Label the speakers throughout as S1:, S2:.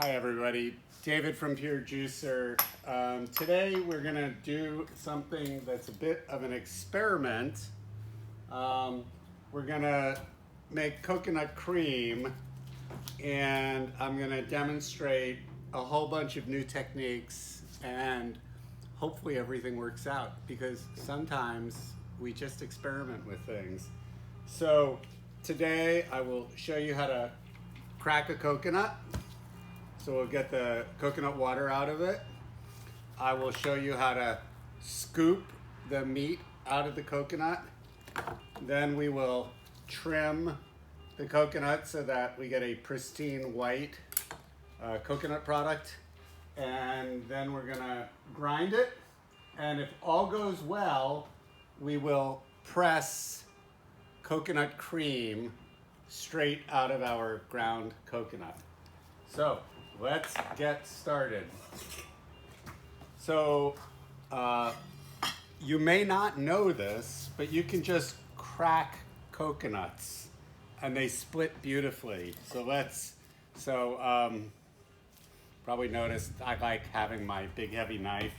S1: Hi everybody, David from Pure Juicer. Today we're gonna do something that's a bit of an experiment. We're gonna make coconut cream, and I'm gonna demonstrate a whole bunch of new techniques, and hopefully everything works out, because sometimes we just experiment with things. So today I will show you how to crack a coconut. So we'll get the coconut water out of it. I will show you how to scoop the meat out of the coconut. Then we will trim the coconut so that we get a pristine white coconut product. And then we're gonna grind it. And if all goes well, we will press coconut cream straight out of our ground coconut. So let's get started. So you may not know this, but you can just crack coconuts and they split beautifully. Probably noticed I like having my big heavy knife.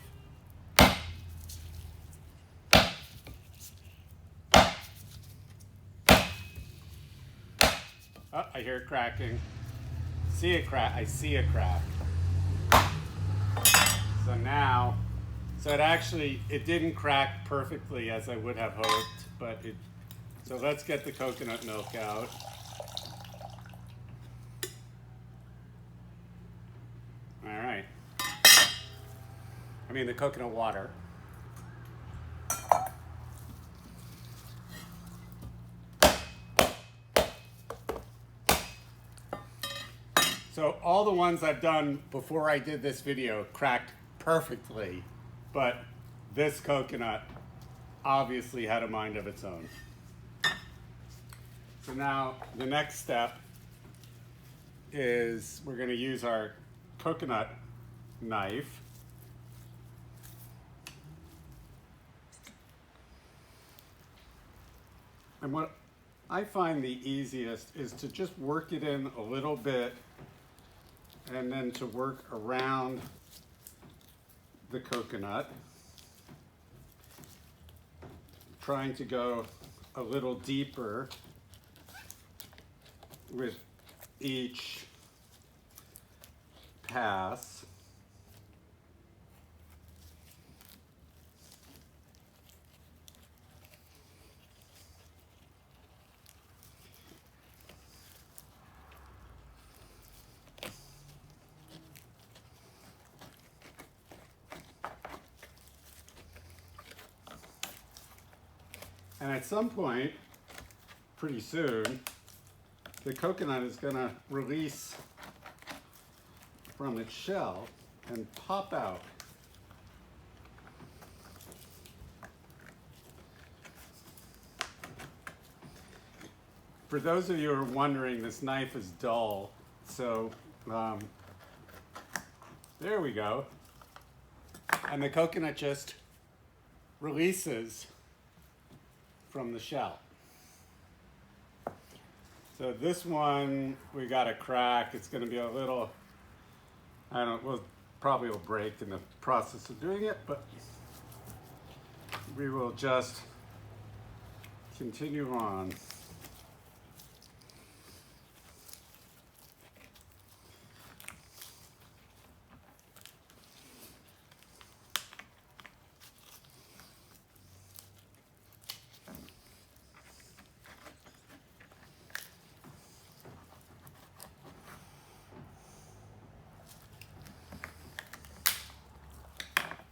S1: Oh, I hear it cracking. See a crack. I see a crack. So it didn't crack perfectly as I would have hoped, so let's get the coconut milk out. All right. I mean the coconut water. So all the ones I've done before I did this video cracked perfectly, but this coconut obviously had a mind of its own. So now the next step is we're going to use our coconut knife. And what I find the easiest is to just work it in a little bit and then to work around the coconut, trying to go a little deeper with each pass. And at some point, pretty soon, the coconut is going to release from its shell and pop out. For those of you who are wondering, this knife is dull, so there we go. And the coconut just releases from the shell. So this one, we got a crack. It's going to be a little, probably will break in the process of doing it, but we will just continue on.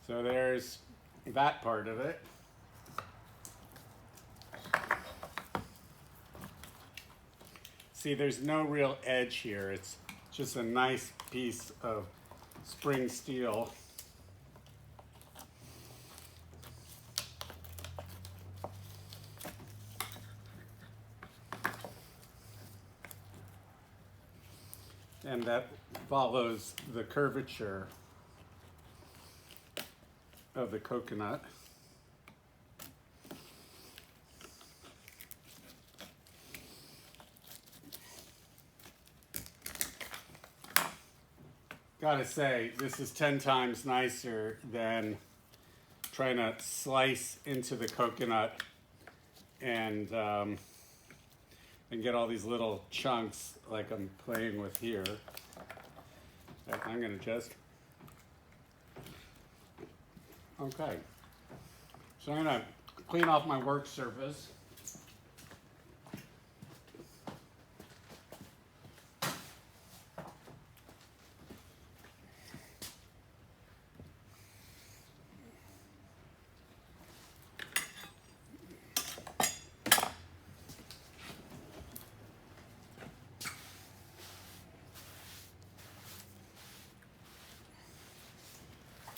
S1: So there's that part of it. See, there's no real edge here. It's just a nice piece of spring steel. And that follows the curvature of the coconut. Gotta say, this is 10 times nicer than trying to slice into the coconut and get all these little chunks like I'm playing with here. I'm gonna just, okay. So I'm gonna clean off my work surface.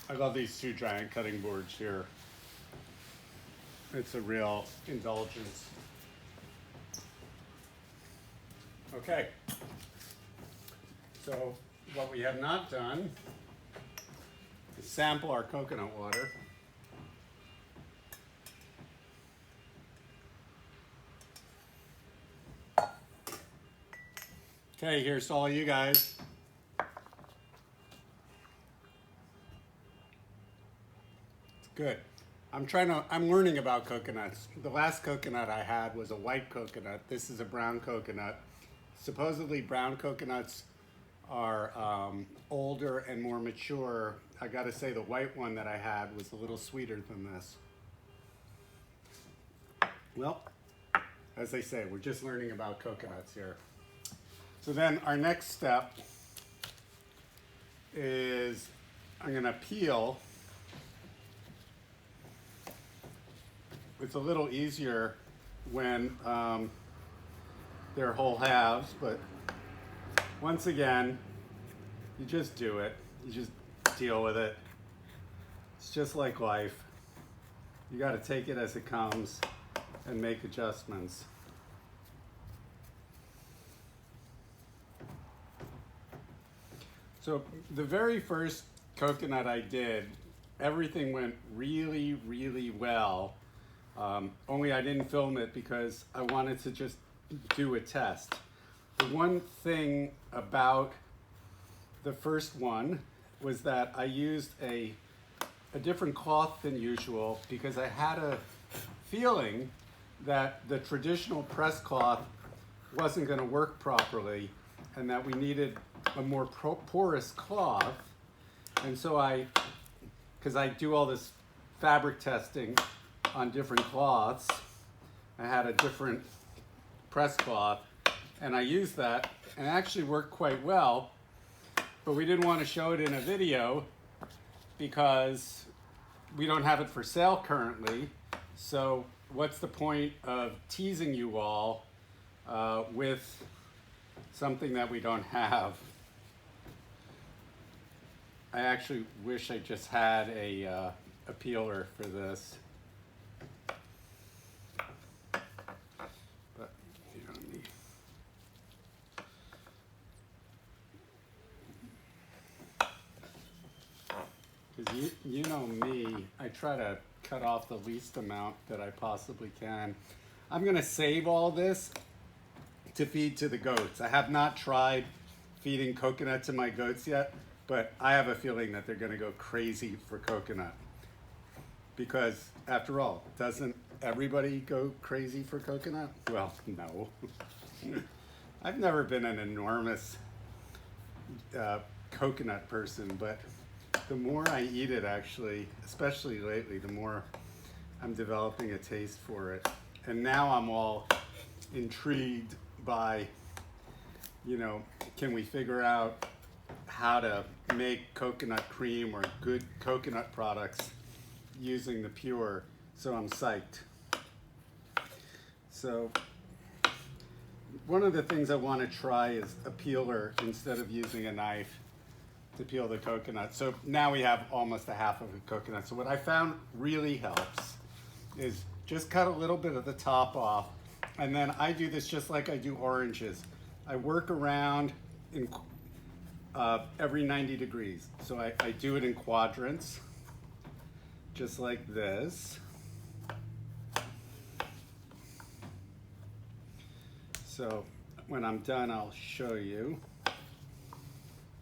S1: I love these two giant cutting boards here. It's a real indulgence. Okay, so what we have not done is sample our coconut water. Okay, here's to all you guys. Good. I'm learning about coconuts. The last coconut I had was a white coconut. This is a brown coconut. Supposedly brown coconuts are older and more mature. I gotta say the white one that I had was a little sweeter than this. Well, as they say, we're just learning about coconuts here. So then our next step is I'm gonna peel. It's a little easier when they're whole halves, but once again, you just do it. You just deal with it. It's just like life. You got to take it as it comes and make adjustments. So the very first coconut I did, everything went really, really well. Only I didn't film it because I wanted to just do a test. The one thing about the first one was that I used a different cloth than usual because I had a feeling that the traditional press cloth wasn't going to work properly and that we needed a more porous cloth. And so because I do all this fabric testing on different cloths, I had a different press cloth and I used that and it actually worked quite well, but we didn't want to show it in a video because we don't have it for sale currently. So what's the point of teasing you all with something that we don't have? I actually wish I just had a peeler for this. But you don't need. Because you know me, I try to cut off the least amount that I possibly can. I'm gonna save all this to feed to the goats. I have not tried feeding coconut to my goats yet, but I have a feeling that they're gonna go crazy for coconut. Because after all, doesn't everybody go crazy for coconut? Well, no. I've never been an enormous coconut person, but the more I eat it actually, especially lately, the more I'm developing a taste for it. And now I'm all intrigued by, you know, can we figure out how to make coconut cream or good coconut products using the pure, so I'm psyched. So one of the things I want to try is a peeler instead of using a knife to peel the coconut. So now we have almost a half of a coconut. So what I found really helps is just cut a little bit of the top off, and then I do this just like I do oranges. I work around in every 90 degrees. So I do it in quadrants, just like this. So when I'm done, I'll show you.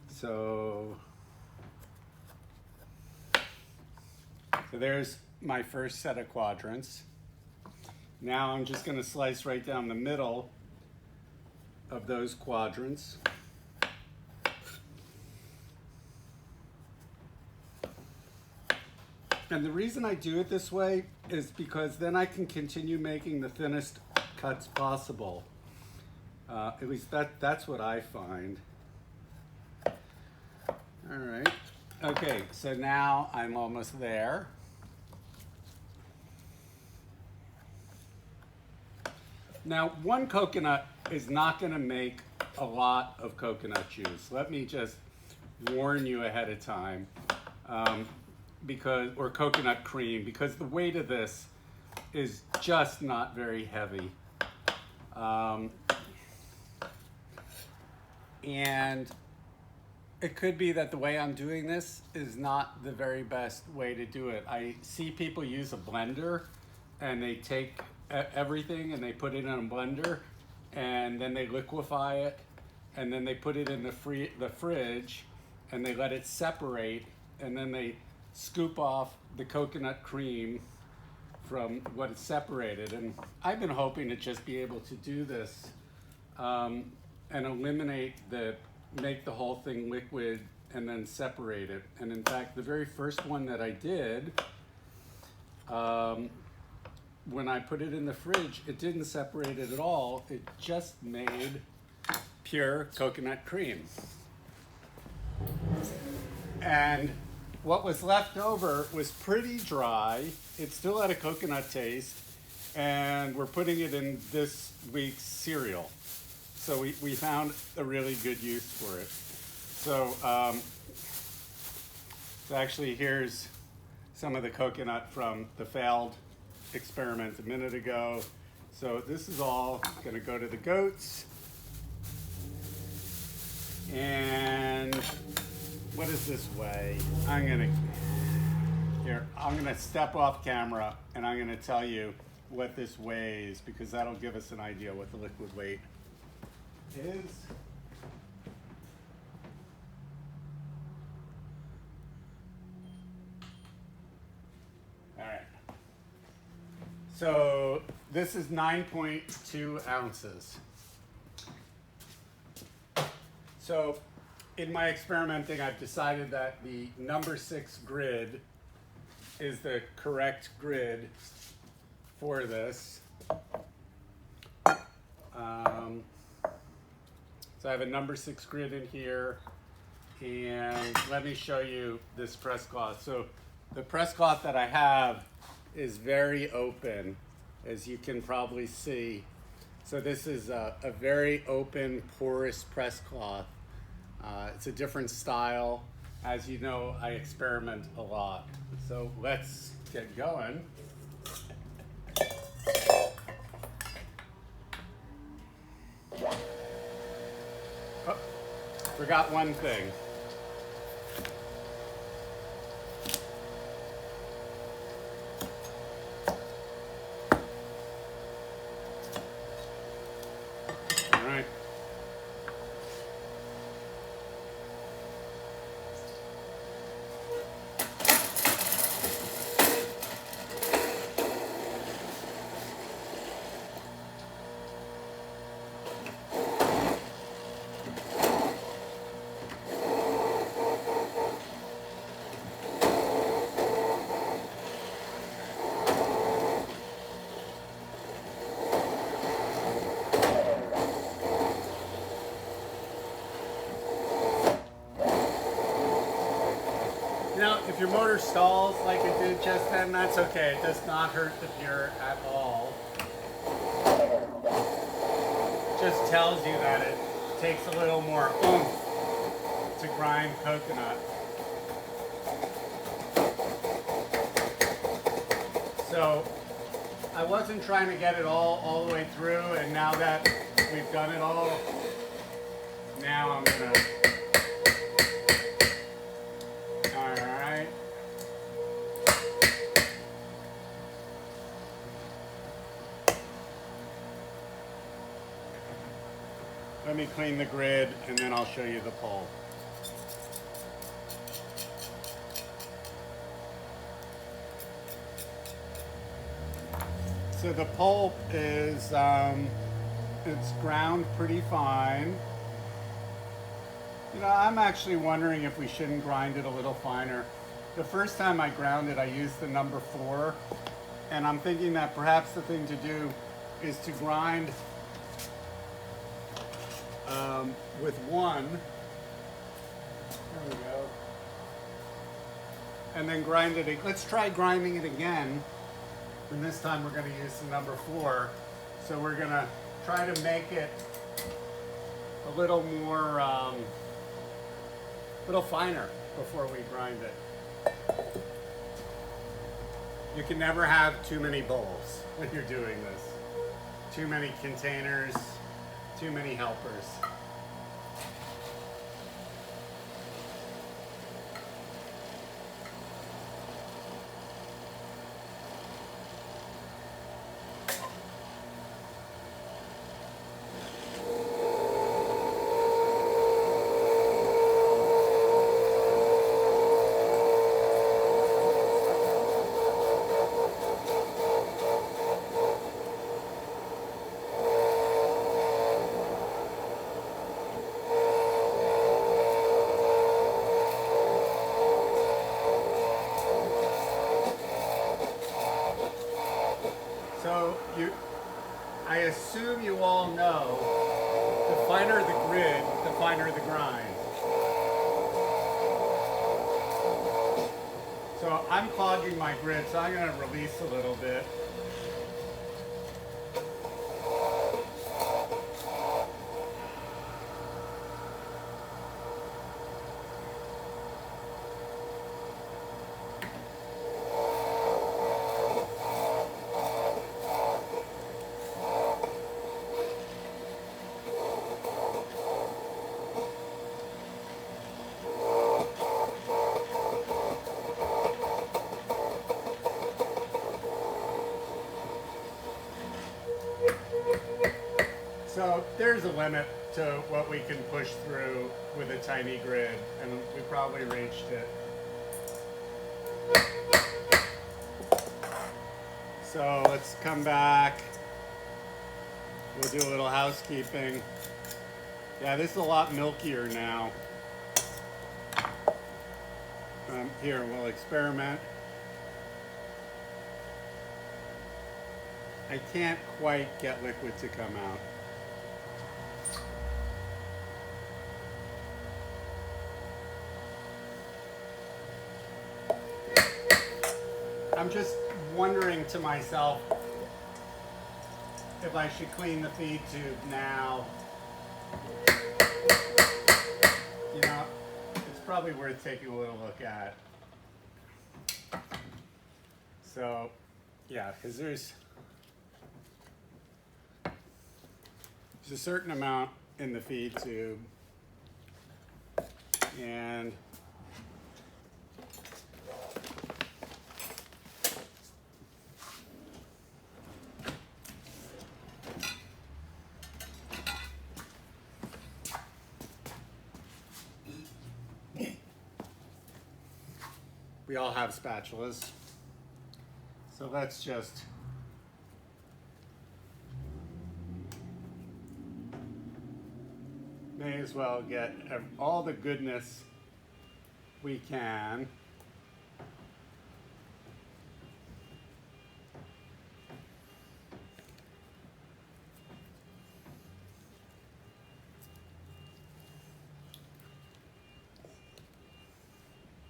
S1: So So there's my first set of quadrants. Now I'm just going to slice right down the middle of those quadrants. And the reason I do it this way is because then I can continue making the thinnest cuts possible. At least that's what I find. All right. Okay, so now I'm almost there. Now, one coconut is not going to make a lot of coconut juice. Let me just warn you ahead of time, or coconut cream, because the weight of this is just not very heavy. And it could be that the way I'm doing this is not the very best way to do it. I see people use a blender and they take everything and they put it in a blender and then they liquefy it and then they put it in the fridge and they let it separate and then they scoop off the coconut cream from what is separated. And I've been hoping to just be able to do this and make the whole thing liquid and then separate it. And in fact, the very first one that I did, when I put it in the fridge, it didn't separate it at all. It just made pure coconut cream. And what was left over was pretty dry. It still had a coconut taste, and we're putting it in this week's cereal. So we found a really good use for it. So actually here's some of the coconut from the failed experiment a minute ago. So this is all going to go to the goats. And what does this weigh? I'm going to step off camera and I'm going to tell you what this weighs, because that'll give us an idea what the liquid weight is. All right. So this is 9.2 ounces. So in my experimenting, I've decided that the number 6 grid is the correct grid for this. So I have a number 6 grid in here, and let me show you this press cloth. So the press cloth that I have is very open, as you can probably see. So this is a very open, porous press cloth. It's a different style. As you know, I experiment a lot. So let's get going. Oh, forgot one thing. All right. Now, if your motor stalls like it did just then, that's okay. It does not hurt the pure at all. It just tells you that it takes a little more oomph to grind coconut. So I wasn't trying to get it all the way through, and now that we've done it all, now I'm gonna. Alright. Let me clean the grid and then I'll show you the pole. So the pulp is it's ground pretty fine. You know, I'm actually wondering if we shouldn't grind it a little finer. The first time I ground it, I used the number 4, and I'm thinking that perhaps the thing to do is to grind with 1. There we go. And then grind it. Let's try grinding it again. And this time we're going to use the number 4. So we're going to try to make it a little more, little finer before we grind it. You can never have too many bowls when you're doing this. Too many containers, too many helpers. So I assume you all know, the finer the grid, the finer the grind. So I'm clogging my grid, so I'm going to release a little bit. So there's a limit to what we can push through with a tiny grid, and we probably reached it. So let's come back. We'll do a little housekeeping. Yeah, this is a lot milkier now. Here, we'll experiment. I can't quite get liquid to come out. I'm just wondering to myself if I should clean the feed tube now. You know, it's probably worth taking a little look at. So, yeah, because there's a certain amount in the feed tube, and we all have spatulas, so let's just may as well get all the goodness we can.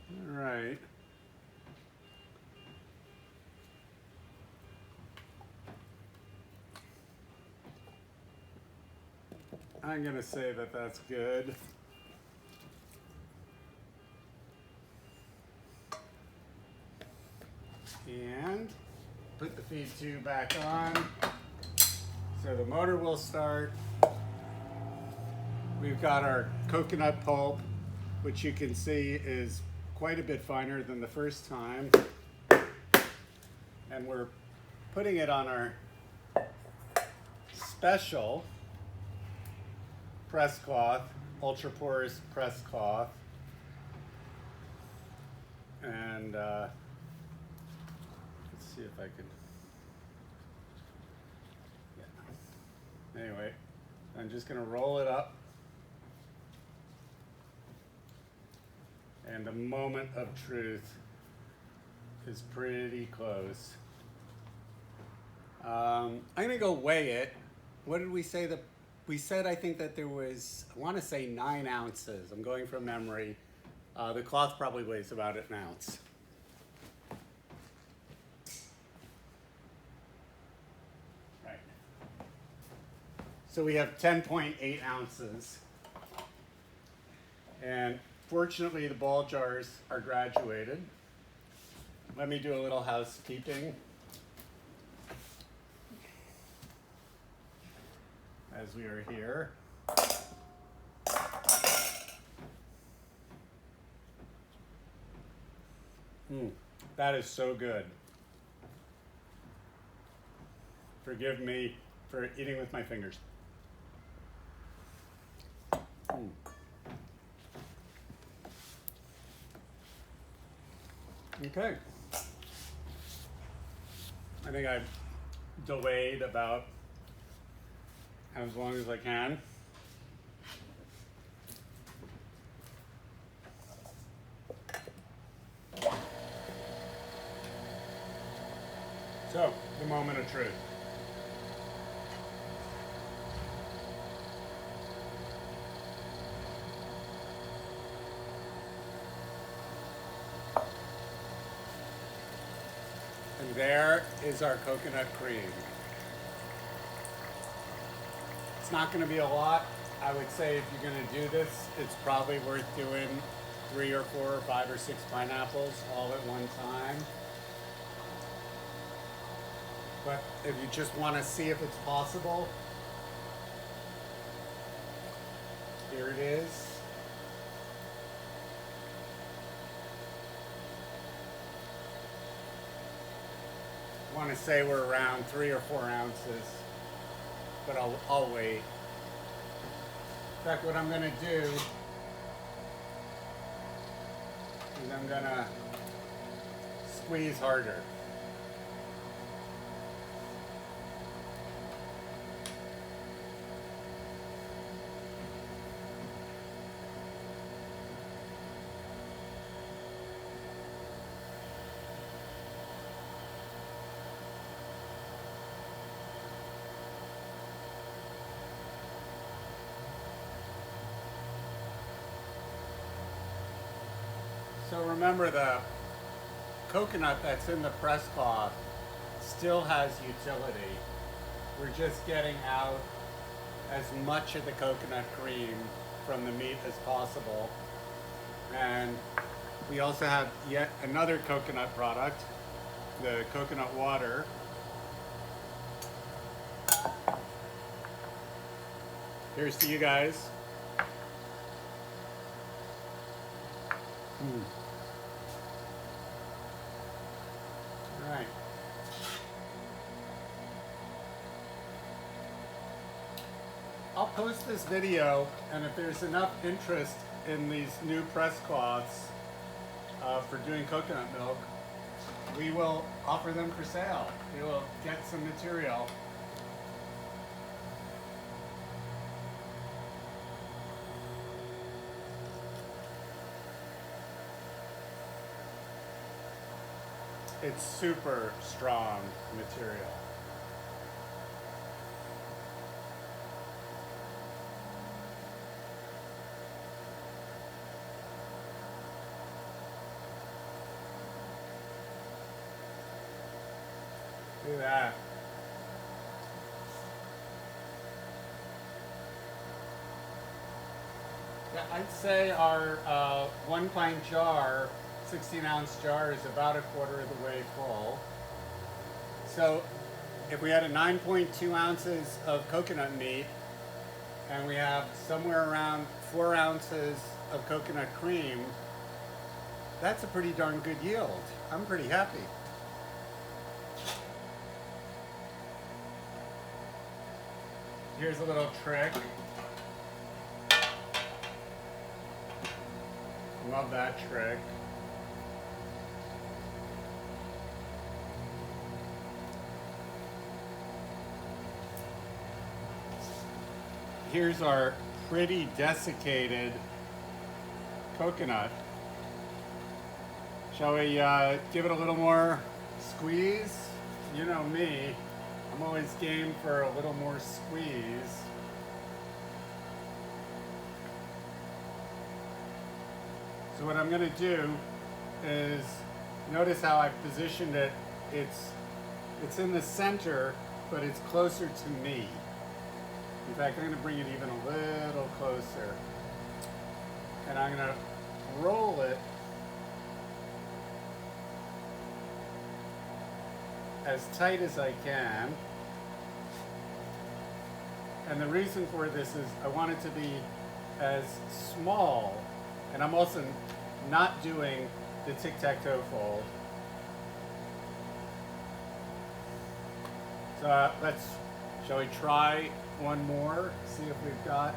S1: All right. I'm going to say that that's good. And put the feed tube back on so the motor will start. We've got our coconut pulp, which you can see is quite a bit finer than the first time. And we're putting it on our special press cloth, ultra porous press cloth. And let's see if I can I'm just going to roll it up. And the moment of truth is pretty close. I'm going to go weigh it. What did we say? We said, I think, that there was, I want to say 9 ounces. I'm going from memory. The cloth probably weighs about an ounce. Right. So we have 10.8 ounces. And fortunately, the ball jars are graduated. Let me do a little housekeeping. As we are here. That is so good. Forgive me for eating with my fingers. Okay. I think I've delayed about as long as I can. So, the moment of truth. And there is our coconut cream. It's not going to be a lot. I would say if you're going to do this, it's probably worth doing 3 or 4 or 5 or 6 pineapples all at one time. But if you just want to see if it's possible, here it is. I want to say we're around 3 or 4 ounces, but I'll wait. In fact, what I'm going to do is I'm going to squeeze harder. So remember, the coconut that's in the press cloth still has utility. We're just getting out as much of the coconut cream from the meat as possible. And we also have yet another coconut product, the coconut water. Here's to you guys. All right. I'll post this video, and if there's enough interest in these new press cloths for doing coconut milk, we will offer them for sale. We will get some material. It's super strong material. Look at that. Yeah, I'd say our 1 pint jar, 16-ounce jar, is about 1/4 of the way full. So if we had a 9.2 ounces of coconut meat and we have somewhere around 4 ounces of coconut cream, that's a pretty darn good yield. I'm pretty happy. Here's a little trick. Love that trick. here's our pretty desiccated coconut. Shall we give it a little more squeeze? You know me, I'm always game for a little more squeeze. So what I'm going to do is, notice how I've positioned it. It's in the center, but it's closer to me. In fact, I'm going to bring it even a little closer. And I'm going to roll it as tight as I can. And the reason for this is I want it to be as small, and I'm also not doing the tic-tac-toe fold. So shall we try one more, see if we've got.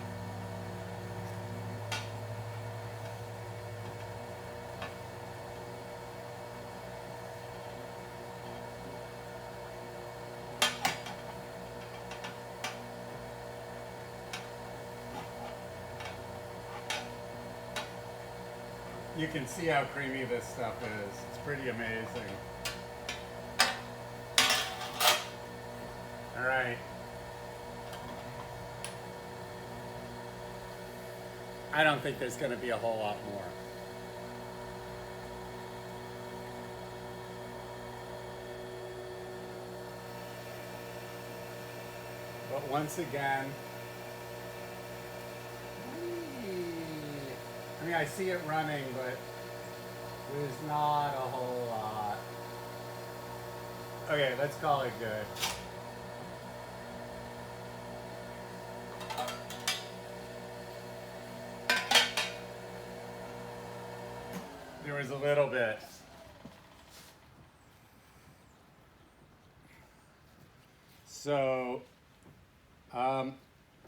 S1: You can see how creamy this stuff is. It's pretty amazing. All right. I don't think there's going to be a whole lot more. But once again, I mean, I see it running, but there's not a whole lot. Okay, let's call it good. There was a little bit. So,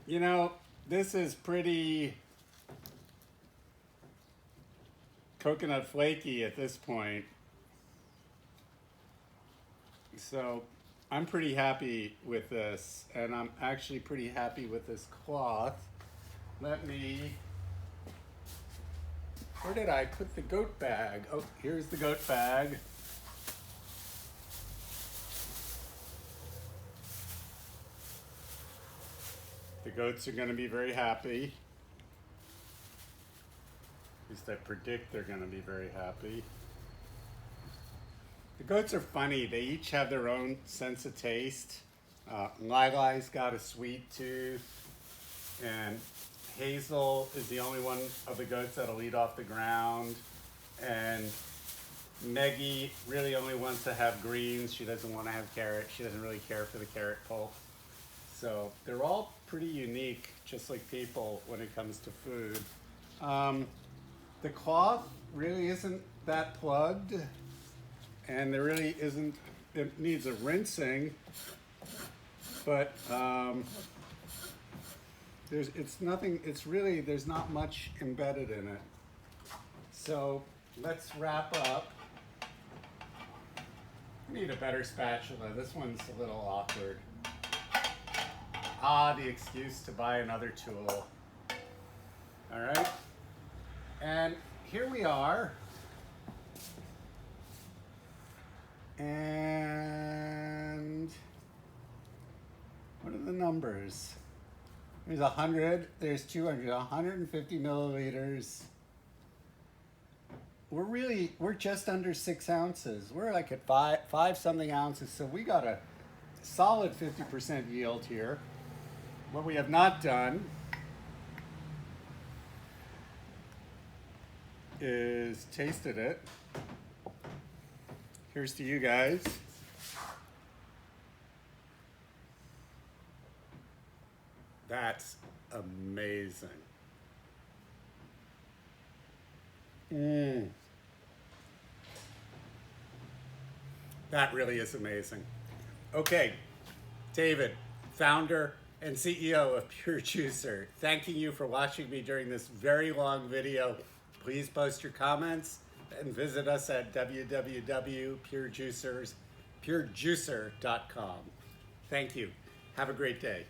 S1: you know, this is pretty coconut flaky at this point. So I'm pretty happy with this, and I'm actually pretty happy with this cloth. Let me, where did I put the goat bag? Oh, here's the goat bag. The goats are going to be very happy. At least I predict they're going to be very happy. The goats are funny. They each have their own sense of taste. Lili's got a sweet tooth, and Hazel is the only one of the goats that'll eat off the ground. And Meggie really only wants to have greens. She doesn't want to have carrot. She doesn't really care for the carrot pulp. So they're all pretty unique, just like people, when it comes to food. The cloth really isn't that plugged, and there really isn't, it needs a rinsing, but there's not much embedded in it. So let's wrap up. I need a better spatula. This one's a little awkward. The excuse to buy another tool. All right. And here we are. And what are the numbers? There's 100, there's 200, 150 milliliters. We're just under 6 ounces. We're like at five something ounces. So we got a solid 50% yield here. What we have not done is tasted it. Here's to you guys. That's amazing. That really is amazing. Okay, David, founder and CEO of Pure Juicer, thanking you for watching me during this very long video. Please post your comments and visit us at www.purejuicer.com. Thank you. Have a great day.